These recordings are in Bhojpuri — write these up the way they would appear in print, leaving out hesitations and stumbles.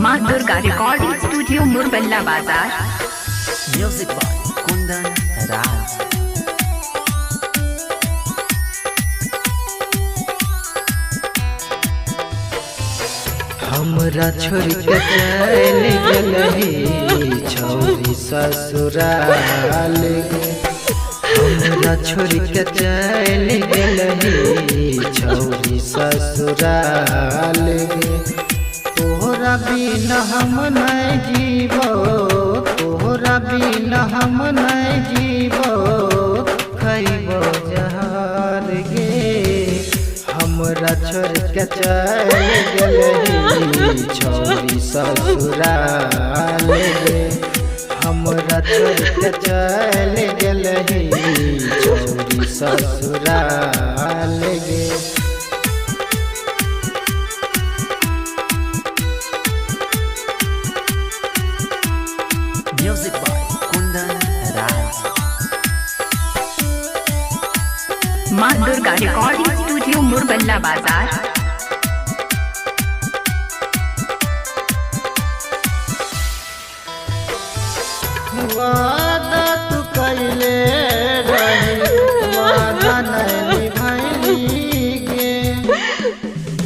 माँ दुर्गा रिकॉर्डिंग स्टूडियो मुरबल्ला बाजार। Music by Kundan Raj. हमरा छोड़ के चल गलही छौरी ससुराल गे। हमरा छोड़ के चल गलही छौरी ससुराल गे। तोहरा बिना हम नहीं जीवो, तोहरा बिना हम नहीं जीवो, खैबो जहर गे। हमरा छोड़ के चल गलही छौरी ससुराल गे। हमरा छोड़ के चल गलही छौरी ससुराल गे। Music by Kundan Raj. माँ दुर्गा रिकॉर्डिंग स्टूडियो मुरबल्ला बाजार। वादा तू कैले रही, वादा नहीं निभाई गे।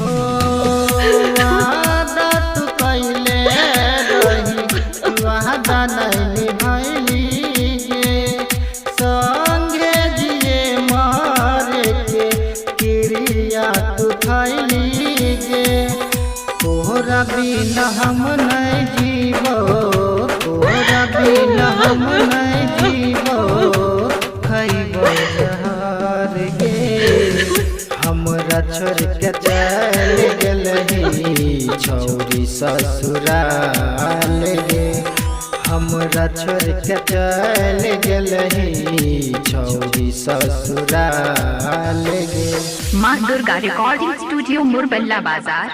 ओ वादा तू कैले रही, वादा नहीं निभाई गे। संगे जिए मारे के क्रिया तू खैली गे। तोहरा बिना हम नहीं जीवो, तोहरा बिना हम नहीं जीवो, खैबो जहर गे। हमरा छोड़ के चल गलही छौरी ससुराल गे। हमरा छोड़ के चल गलही छौरी ससुराल गे। माँ दुर्गा रिकॉर्डिंग स्टूडियो मुरबल्ला बाजार।